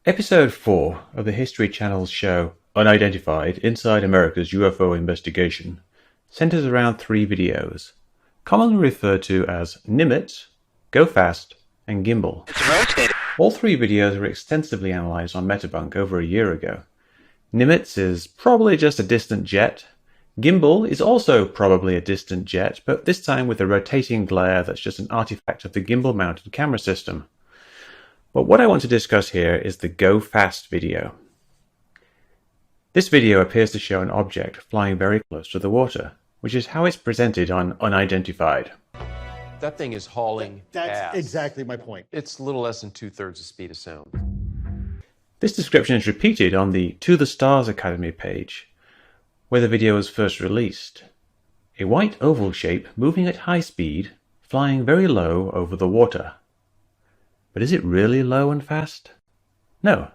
Episode 4 of the History Channel's show Unidentified Inside America's UFO Investigation centers around 3 videos, commonly referred to as Nimitz, Go Fast, and Gimbal. All 3 videos were extensively analysed on Metabunk over a year ago. Nimitz is probably just a distant jet. Gimbal is also probably a distant jet, but this time with a rotating glare that's just an artifact of the gimbal-mounted camera system. But what I want to discuss here is the Go Fast video. This video appears to show an object flying very close to the water, which is how it's presented on Unidentified. That thing is hauling That's ass. exactly my point. It's a little less than 2/3 the speed of sound. This description is repeated on the To the Stars Academy page, where the video was first released. A white oval shape moving at high speed, flying very low over the water. But is it really low and fast? No,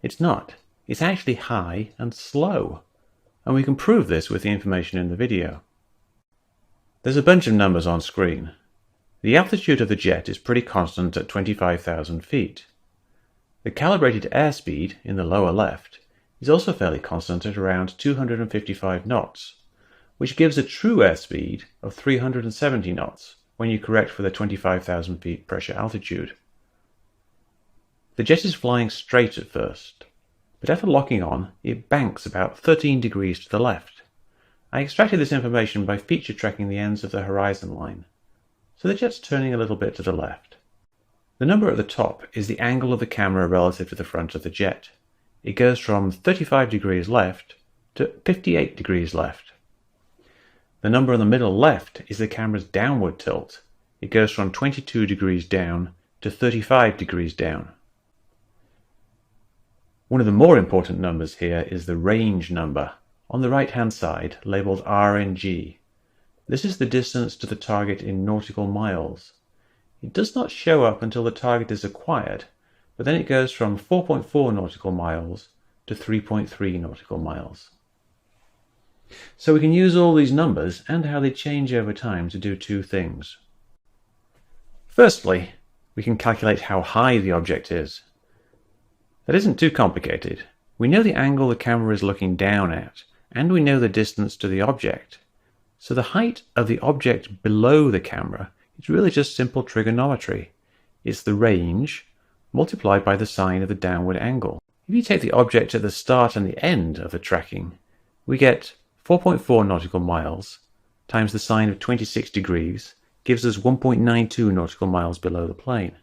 it's not. It's actually high and slow. And we can prove this with the information in the video. There's a bunch of numbers on screen. The altitude of the jet is pretty constant at 25,000 feet. The calibrated airspeed in the lower left is also fairly constant at around 255 knots, which gives a true airspeed of 370 knots when you correct for the 25,000 feet pressure altitude. The jet is flying straight at first, but after locking on, it banks about 13 degrees to the left. I extracted this information by feature tracking the ends of the horizon line, so the jet's turning a little bit to the left. The number at the top is the angle of the camera relative to the front of the jet. It goes from 35 degrees left to 58 degrees left. The number on the middle left is the camera's downward tilt. It goes from 22 degrees down to 35 degrees down. One of the more important numbers here is the range number, on the right-hand side, labelled RNG. This is the distance to the target in nautical miles. It does not show up until the target is acquired, but then it goes from 4.4 nautical miles to 3.3 nautical miles. So we can use all these numbers and how they change over time to do 2 things. Firstly, we can calculate how high the object is. That isn't too complicated. We know the angle the camera is looking down at, and we know the distance to the object. So the height of the object below the camera is really just simple trigonometry. It's the range multiplied by the sine of the downward angle. If you take the object at the start and the end of the tracking, we get 4.4 nautical miles times the sine of 26 degrees gives us 1.92 nautical miles below the plane.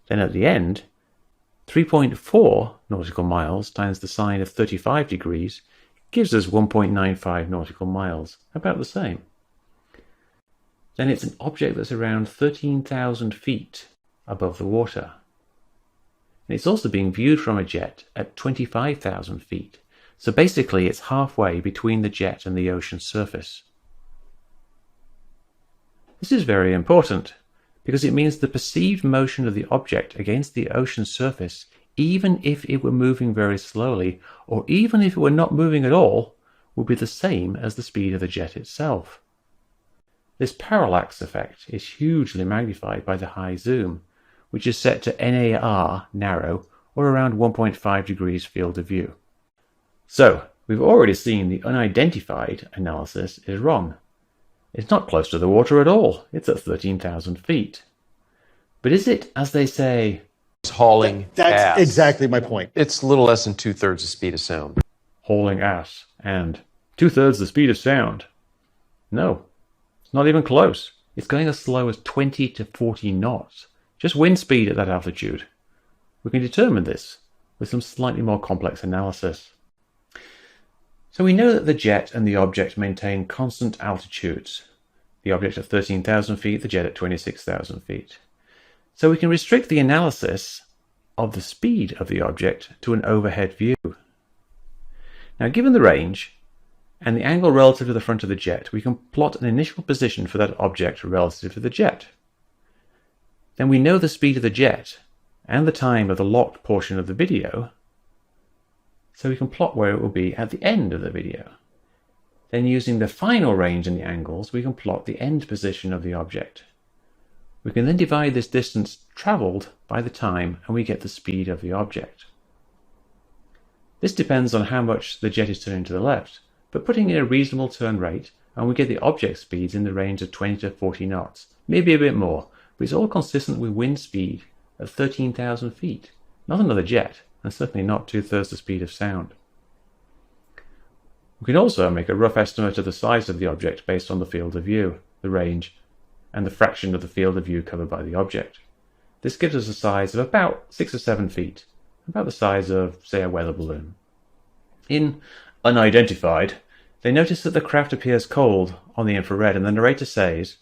Then at the end, 3.4 nautical miles times the sine of 35 degrees gives us 1.95 nautical miles, about the same. Then it's an object that's around 13,000 feet above the water. And it's also being viewed from a jet at 25,000 feet, so basically it's halfway between the jet and the ocean surface. This is very important, because it means the perceived motion of the object against the ocean surface, even if it were moving very slowly, or even if it were not moving at all, would be the same as the speed of the jet itself. This parallax effect is hugely magnified by the high zoom, which is set to NAR, narrow, or around 1.5 degrees field of view. So, we've already seen the unidentified analysis is wrong. It's not close to the water at all. It's at 13,000 feet. But is it, as they say, It's hauling That's ass. exactly my point. It's a little less than 2/3 the speed of sound. hauling ass and 2/3 the speed of sound? No, it's not even close. It's going as slow as 20 to 40 knots, just wind speed at that altitude. We can determine this with some slightly more complex analysis. So we know that the jet and the object maintain constant altitudes. The object at 13,000 feet, the jet at 26,000 feet. So we can restrict the analysis of the speed of the object to an overhead view. Now, given the range and the angle relative to the front of the jet, we can plot an initial position for that object relative to the jet. Then we know the speed of the jet and the time of the locked portion of the video, so we can plot where it will be at the end of the video. Then using the final range and the angles, we can plot the end position of the object. We can then divide this distance travelled by the time and we get the speed of the object. This depends on how much the jet is turning to the left, but putting in a reasonable turn rate, and we get the object speeds in the range of 20 to 40 knots, maybe a bit more, but it's all consistent with wind speed of 13,000 feet. Not another jet, and certainly not 2/3 the speed of sound. We can also make a rough estimate of the size of the object based on the field of view, the range, and the fraction of the field of view covered by the object. This gives us a size of about 6 or 7 feet, about the size of, say, a weather balloon. In Unidentified, they notice that the craft appears cold on the infrared, and the narrator says,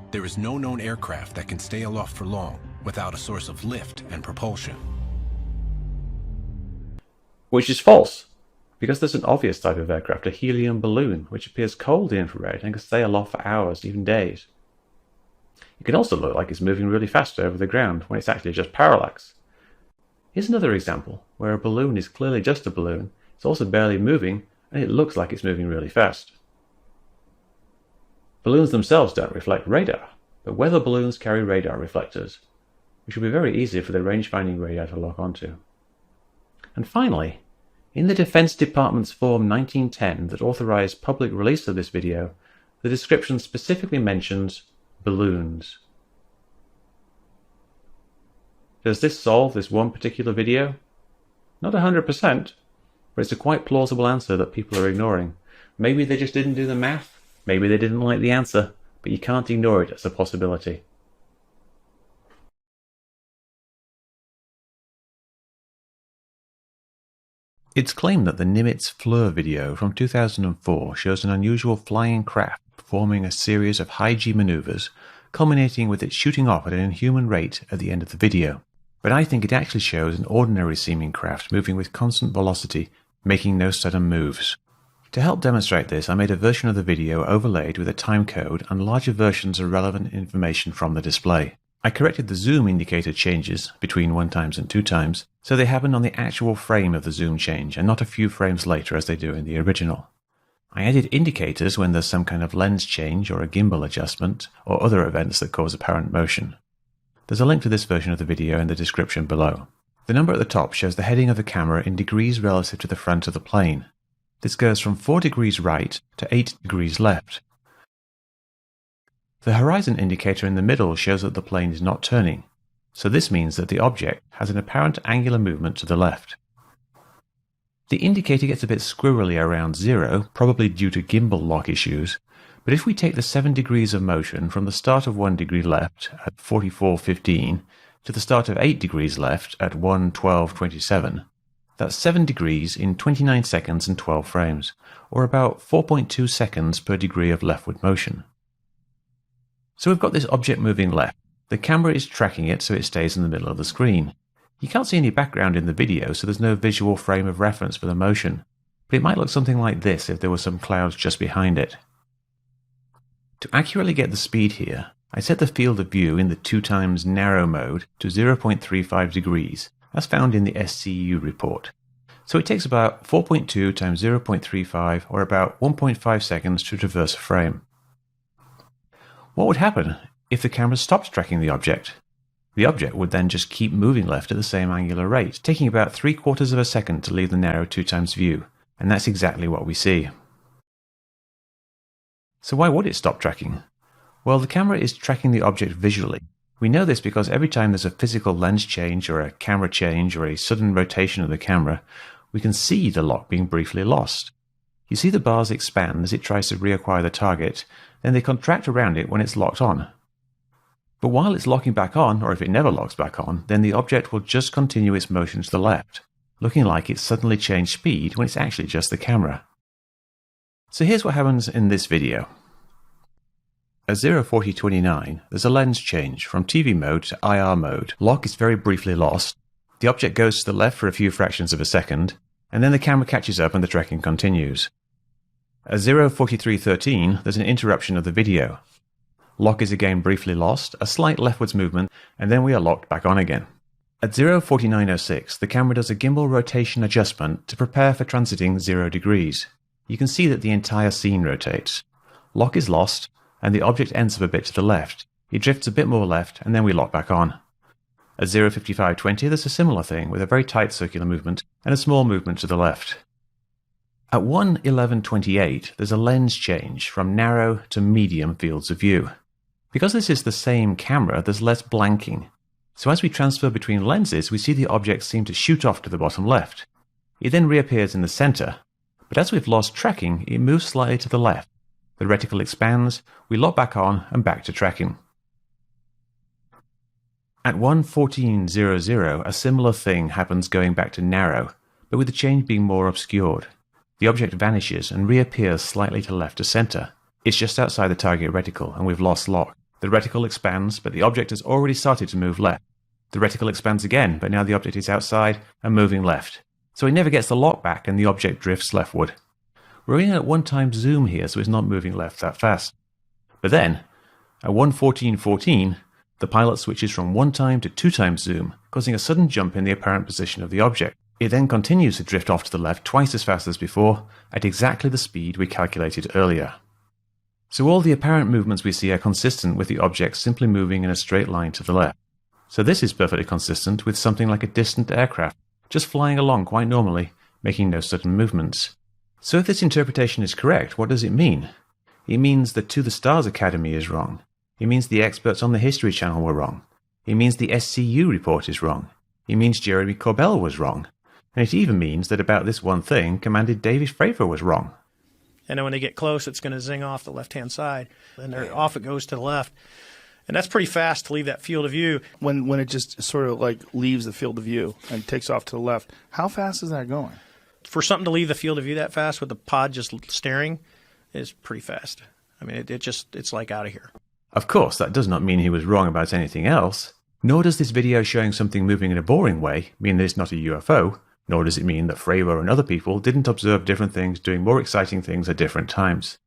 "There is no known aircraft that can stay aloft for long without a source of lift and propulsion." Which is false, because there's an obvious type of aircraft, a helium balloon, which appears cold in infrared and can stay aloft for hours, even days. It can also look like it's moving really fast over the ground when it's actually just parallax. Here's another example where a balloon is clearly just a balloon, it's also barely moving, and it looks like it's moving really fast. Balloons themselves don't reflect radar, but weather balloons carry radar reflectors, which will be very easy for the range-finding radar to lock onto. And finally, in the Defense Department's Form 1910 that authorized public release of this video, the description specifically mentions balloons. Does this solve this one particular video? Not 100%, but it's a quite plausible answer that people are ignoring. Maybe they just didn't do the math, maybe they didn't like the answer, but you can't ignore it as a possibility. It's claimed that the Nimitz-Fleur video from 2004 shows an unusual flying craft performing a series of high-G maneuvers, culminating with it shooting off at an inhuman rate at the end of the video. But I think it actually shows an ordinary-seeming craft moving with constant velocity, making no sudden moves. To help demonstrate this, I made a version of the video overlaid with a timecode and larger versions of relevant information from the display. I corrected the zoom indicator changes between 1x and 2x, so they happen on the actual frame of the zoom change and not a few frames later as they do in the original. I added indicators when there's some kind of lens change or a gimbal adjustment or other events that cause apparent motion. There's a link to this version of the video in the description below. The number at the top shows the heading of the camera in degrees relative to the front of the plane. This goes from 4 degrees right to 8 degrees left. The horizon indicator in the middle shows that the plane is not turning, so this means that the object has an apparent angular movement to the left. The indicator gets a bit squirrely around 0, probably due to gimbal lock issues, but if we take the 7 degrees of motion from the start of 1 degree left at 44:15 to the start of 8 degrees left at 1:12:27, that's 7 degrees in 29 seconds and 12 frames, or about 4.2 seconds per degree of leftward motion. So we've got this object moving left. The camera is tracking it so it stays in the middle of the screen. You can't see any background in the video, so there's no visual frame of reference for the motion, but it might look something like this if there were some clouds just behind it. To accurately get the speed here, I set the field of view in the 2x narrow mode to 0.35 degrees, as found in the SCU report. So it takes about 4.2 times 0.35, or about 1.5 seconds to traverse a frame. What would happen if the camera stopped tracking the object? The object would then just keep moving left at the same angular rate, taking about 3/4 of a second to leave the narrow 2x view, and that's exactly what we see. So why would it stop tracking? Well, the camera is tracking the object visually. We know this because every time there's a physical lens change or a camera change or a sudden rotation of the camera, we can see the lock being briefly lost. You see the bars expand as it tries to reacquire the target, then they contract around it when it's locked on. But while it's locking back on, or if it never locks back on, then the object will just continue its motion to the left, looking like it's suddenly changed speed when it's actually just the camera. So here's what happens in this video. At 0:40:29, there's a lens change from TV mode to IR mode. Lock is very briefly lost. The object goes to the left for a few fractions of a second, and then the camera catches up and the tracking continues. At 0:43:13, there's an interruption of the video. Lock is again briefly lost, a slight leftwards movement, and then we are locked back on again. At 0:49:06, the camera does a gimbal rotation adjustment to prepare for transiting 0 degrees. You can see that the entire scene rotates. Lock is lost, and the object ends up a bit to the left. It drifts a bit more left, and then we lock back on. At 0:55:20, there's a similar thing, with a very tight circular movement and a small movement to the left. At 1:11:28, there's a lens change from narrow to medium fields of view. Because this is the same camera, there's less blanking. So as we transfer between lenses, we see the object seem to shoot off to the bottom left. It then reappears in the center, but as we've lost tracking, it moves slightly to the left. The reticle expands, we lock back on and back to tracking. At 1:14:00, a similar thing happens going back to narrow, but with the change being more obscured. The object vanishes and reappears slightly to left to center. It's just outside the target reticle, and we've lost lock. The reticle expands, but the object has already started to move left. The reticle expands again, but now the object is outside and moving left. So it never gets the lock back and the object drifts leftward. We're in at 1x zoom here, so it's not moving left that fast. But then, at 1:14:14, the pilot switches from 1x to 2x zoom, causing a sudden jump in the apparent position of the object. It then continues to drift off to the left twice as fast as before, at exactly the speed we calculated earlier. So all the apparent movements we see are consistent with the object simply moving in a straight line to the left. So this is perfectly consistent with something like a distant aircraft, just flying along quite normally, making no sudden movements. So if this interpretation is correct, what does it mean? It means the To the Stars Academy is wrong. It means the experts on the History Channel were wrong. It means the SCU report is wrong. It means Jeremy Corbell was wrong. And it even means that about this one thing, Commander David Fravor was wrong. And then when they get close, it's going to zing off the left-hand side. And off it goes to the left. And that's pretty fast to leave that field of view. When it just sort of like leaves the field of view and takes off to the left, how fast is that going? For something to leave the field of view that fast with the pod just staring is pretty fast. I mean, it's like out of here. Of course, that does not mean he was wrong about anything else. Nor does this video showing something moving in a boring way mean that it's not a UFO. Nor does it mean that Fravor and other people didn't observe different things doing more exciting things at different times.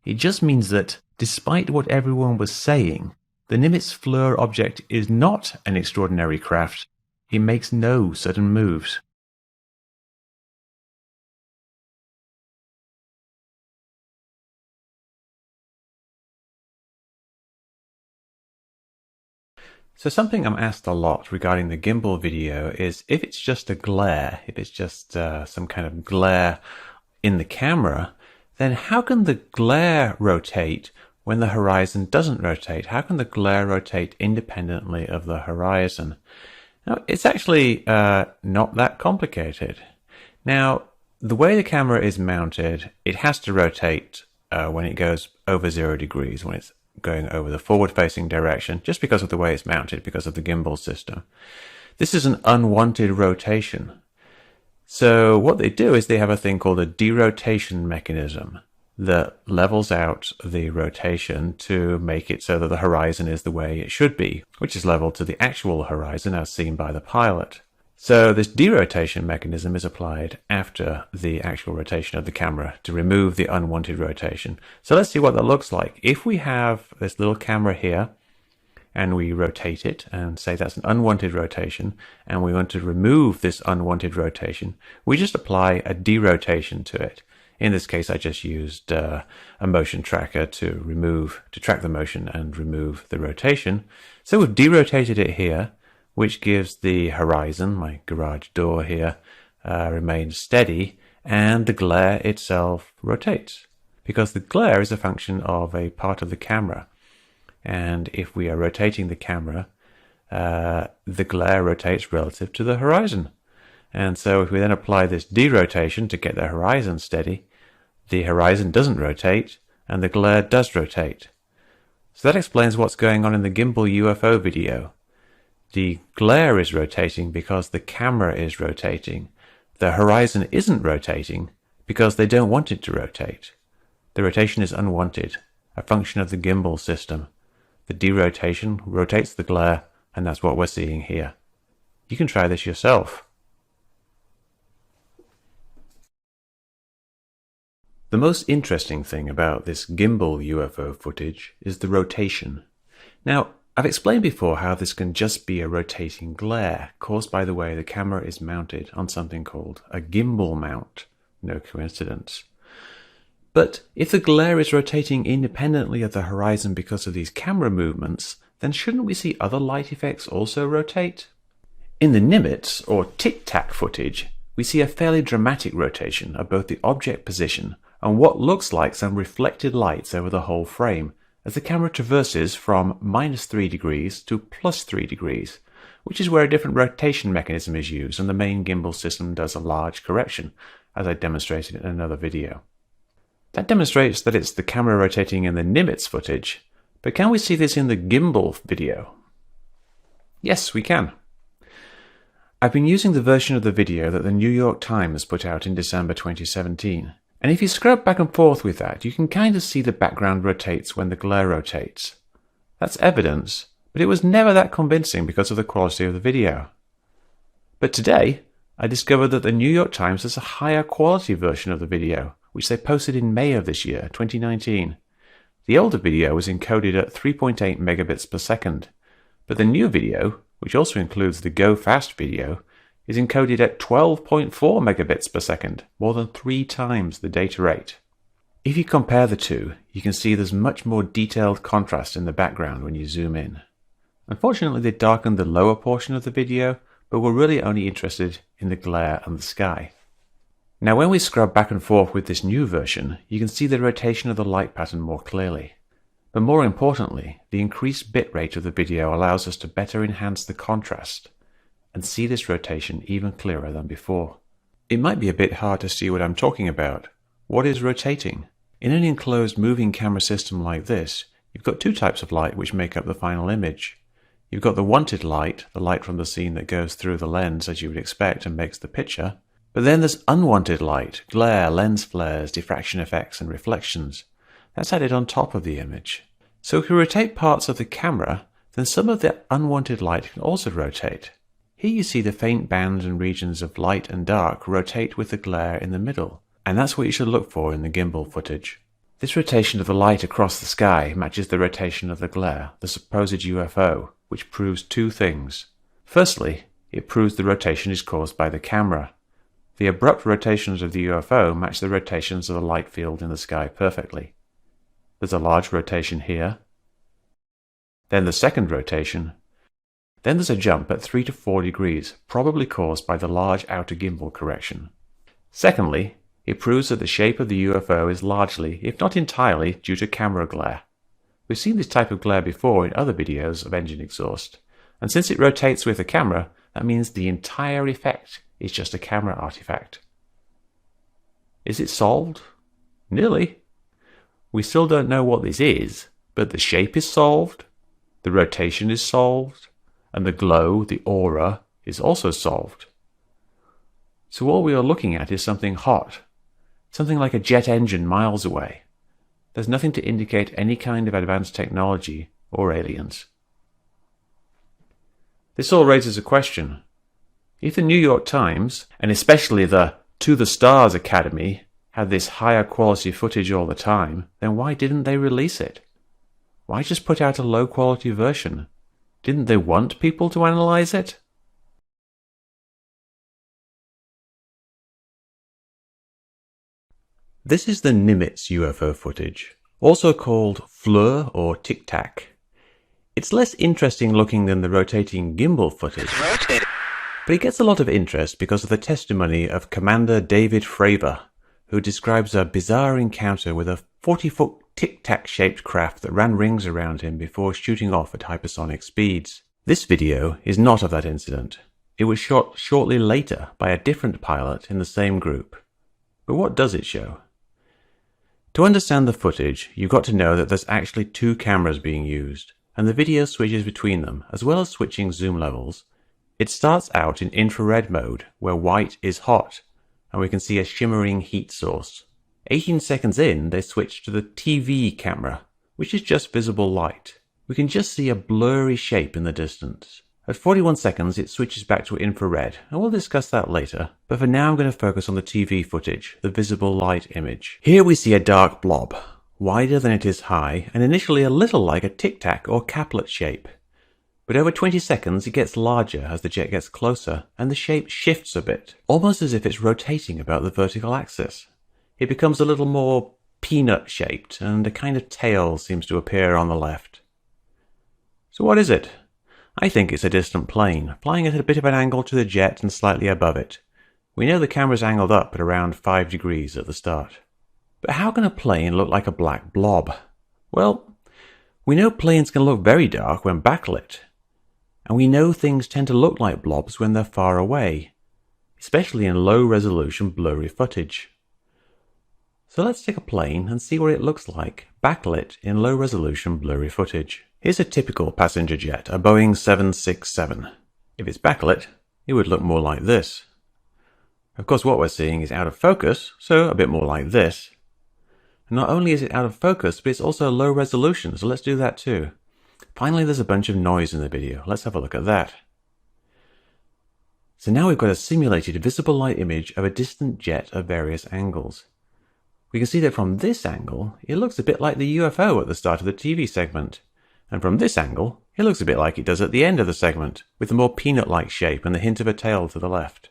It just means that, despite what everyone was saying, the Nimitz Fleur object is not an extraordinary craft. It makes no sudden moves. So something I'm asked a lot regarding the gimbal video is if it's just a glare, if it's just some kind of glare in the camera, then how can the glare rotate when the horizon doesn't rotate? How can the glare rotate independently of the horizon? Now, it's actually not that complicated. Now, the way the camera is mounted, it has to rotate when it goes over 0 degrees, when it's going over the forward-facing direction, just because of the way it's mounted, because of the gimbal system. This is an unwanted rotation. So what they do is they have a thing called a derotation mechanism that levels out the rotation to make it so that the horizon is the way it should be, which is level to the actual horizon as seen by the pilot. So this derotation mechanism is applied after the actual rotation of the camera to remove the unwanted rotation. So let's see what that looks like. If we have this little camera here and we rotate it and say that's an unwanted rotation and we want to remove this unwanted rotation, we just apply a derotation to it. In this case, I just used a motion tracker to track the motion and remove the rotation. So we've derotated it here, which gives the horizon, my garage door here, remains steady, and the glare itself rotates, because the glare is a function of a part of the camera. And if we are rotating the camera, the glare rotates relative to the horizon. And so if we then apply this derotation to get the horizon steady, the horizon doesn't rotate, and the glare does rotate. So that explains what's going on in the gimbal UFO video. The glare is rotating because the camera is rotating. The horizon isn't rotating because they don't want it to rotate. The rotation is unwanted, a function of the gimbal system. The derotation rotates the glare, and that's what we're seeing here. You can try this yourself. The most interesting thing about this gimbal UFO footage is the rotation. Now, I've explained before how this can just be a rotating glare caused by the way the camera is mounted on something called a gimbal mount. No coincidence. But if the glare is rotating independently of the horizon because of these camera movements, then shouldn't we see other light effects also rotate? In the nimitz, or tic-tac footage, we see a fairly dramatic rotation of both the object position and what looks like some reflected lights over the whole frame as the camera traverses from -3 degrees to +3 degrees, which is where a different rotation mechanism is used and the main gimbal system does a large correction, as I demonstrated in another video. That demonstrates that it's the camera rotating in the nimitz footage, but can we see this in the gimbal video? Yes, we can. I've been using the version of the video that the New York Times put out in December 2017, and if you scrub back and forth with that, you can kind of see the background rotates when the glare rotates. That's evidence, but it was never that convincing because of the quality of the video. But today, I discovered that the New York Times has a higher quality version of the video, which they posted in May of this year, 2019. The older video was encoded at 3.8 megabits per second, but the new video, which also includes the Go Fast video, is encoded at 12.4 megabits per second, more than 3 times the data rate. If you compare the two, you can see there's much more detailed contrast in the background when you zoom in. Unfortunately, they darkened the lower portion of the video, but we're really only interested in the glare and the sky. Now when we scrub back and forth with this new version, you can see the rotation of the light pattern more clearly. But more importantly, the increased bitrate of the video allows us to better enhance the contrast and see this rotation even clearer than before. It might be a bit hard to see what I'm talking about. What is rotating? In an enclosed moving camera system like this, you've got 2 types of light which make up the final image. You've got the wanted light, the light from the scene that goes through the lens as you would expect and makes the picture. But then there's unwanted light, glare, lens flares, diffraction effects and reflections. That's added on top of the image. So if we rotate parts of the camera, then some of the unwanted light can also rotate. Here you see the faint bands and regions of light and dark rotate with the glare in the middle, and that's what you should look for in the gimbal footage. This rotation of the light across the sky matches the rotation of the glare, the supposed UFO, which proves 2 things. Firstly, it proves the rotation is caused by the camera. The abrupt rotations of the UFO match the rotations of the light field in the sky perfectly. There's a large rotation here, then the second rotation, then there's a jump at 3 to 4 degrees, probably caused by the large outer gimbal correction. Secondly, it proves that the shape of the UFO is largely, if not entirely, due to camera glare. We've seen this type of glare before in other videos of engine exhaust, and since it rotates with the camera, that means the entire effect is just a camera artifact. Is it solved? Nearly. We still don't know what this is, but the shape is solved, the rotation is solved, and the glow, the aura, is also solved. So all we are looking at is something hot, something like a jet engine miles away. There's nothing to indicate any kind of advanced technology or aliens. This all raises a question. If the New York Times, and especially the To the Stars Academy, had this higher quality footage all the time, then why didn't they release it? Why just put out a low quality version? Didn't they want people to analyze it? This is the nimitz UFO footage, also called FLIR or tic-tac. It's less interesting looking than the rotating gimbal footage, but it gets a lot of interest because of the testimony of Commander David Fravor, who describes a bizarre encounter with a 40-foot tic-tac shaped craft that ran rings around him before shooting off at hypersonic speeds. This video is not of that incident. It was shot shortly later by a different pilot in the same group. But what does it show? To understand the footage, you've got to know that there's actually 2 cameras being used, and the video switches between them, as well as switching zoom levels. It starts out in infrared mode, where white is hot, and we can see a shimmering heat source. 18 seconds in, they switch to the TV camera, which is just visible light. We can just see a blurry shape in the distance. At 41 seconds, it switches back to infrared, and we'll discuss that later, but for now I'm going to focus on the TV footage, the visible light image. Here we see a dark blob, wider than it is high, and initially a little like a tic-tac or caplet shape. But over 20 seconds, it gets larger as the jet gets closer, and the shape shifts a bit, almost as if it's rotating about the vertical axis. It becomes a little more peanut-shaped, and a kind of tail seems to appear on the left. So what is it? I think it's a distant plane, flying at a bit of an angle to the jet and slightly above it. We know the camera's angled up at around 5 degrees at the start. But how can a plane look like a black blob? Well, we know planes can look very dark when backlit. And we know things tend to look like blobs when they're far away, especially in low-resolution blurry footage. So let's take a plane and see what it looks like, backlit in low-resolution blurry footage. Here's a typical passenger jet, a Boeing 767. If it's backlit, it would look more like this. Of course, what we're seeing is out of focus, so a bit more like this. And not only is it out of focus, but it's also low resolution, so let's do that too. Finally, there's a bunch of noise in the video. Let's have a look at that. So now we've got a simulated visible light image of a distant jet at various angles. We can see that from this angle, it looks a bit like the UFO at the start of the TV segment. And from this angle, it looks a bit like it does at the end of the segment, with a more peanut-like shape and the hint of a tail to the left.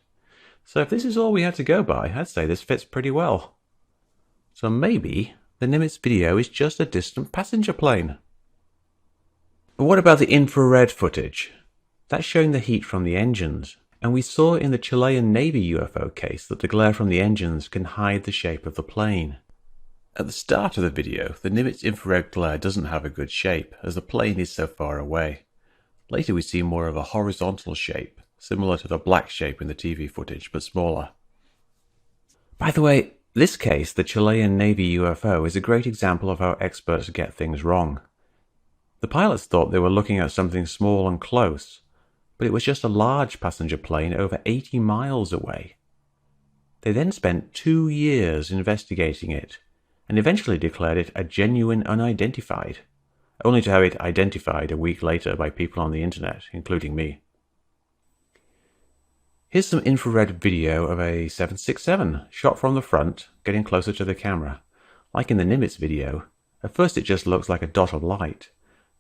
So if this is all we had to go by, I'd say this fits pretty well. So maybe the Nimitz video is just a distant passenger plane. But what about the infrared footage? That's showing the heat from the engines. And we saw in the Chilean Navy UFO case that the glare from the engines can hide the shape of the plane. At the start of the video, the Nimitz infrared glare doesn't have a good shape, as the plane is so far away. Later we see more of a horizontal shape, similar to the black shape in the TV footage, but smaller. By the way, this case, the Chilean Navy UFO, is a great example of how experts get things wrong. The pilots thought they were looking at something small and close, but it was just a large passenger plane over 80 miles away. They then spent 2 years investigating it, and eventually declared it a genuine unidentified, only to have it identified a week later by people on the internet, including me. Here's some infrared video of a 767, shot from the front, getting closer to the camera. Like in the Nimitz video, at first it just looks like a dot of light,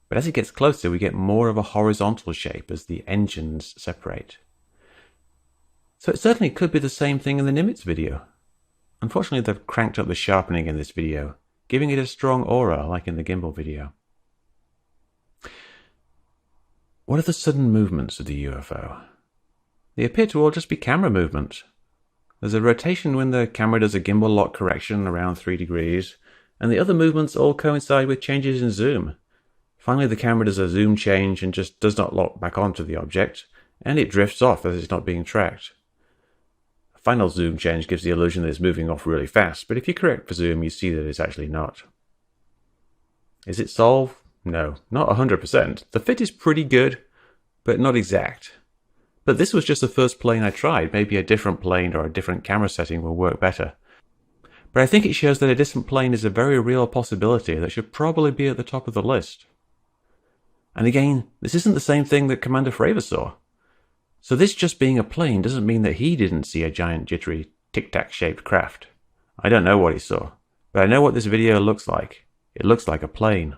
but as it gets closer we get more of a horizontal shape as the engines separate. So it certainly could be the same thing in the Nimitz video. Unfortunately, they've cranked up the sharpening in this video, giving it a strong aura like in the gimbal video. What are the sudden movements of the UFO? They appear to all just be camera movements. There's a rotation when the camera does a gimbal lock correction around 3 degrees, and the other movements all coincide with changes in zoom. Finally, the camera does a zoom change and just does not lock back onto the object, and it drifts off as it's not being tracked. Final zoom change gives the illusion that it's moving off really fast, but if you correct for zoom, you see that it's actually not. Is it solved? No, not 100%. The fit is pretty good, but not exact. But this was just the first plane I tried. Maybe a different plane or a different camera setting will work better. But I think it shows that a distant plane is a very real possibility that should probably be at the top of the list. And again, this isn't the same thing that Commander Fravor saw. So this just being a plane doesn't mean that he didn't see a giant jittery tic-tac shaped craft. I don't know what he saw, but I know what this video looks like. It looks like a plane.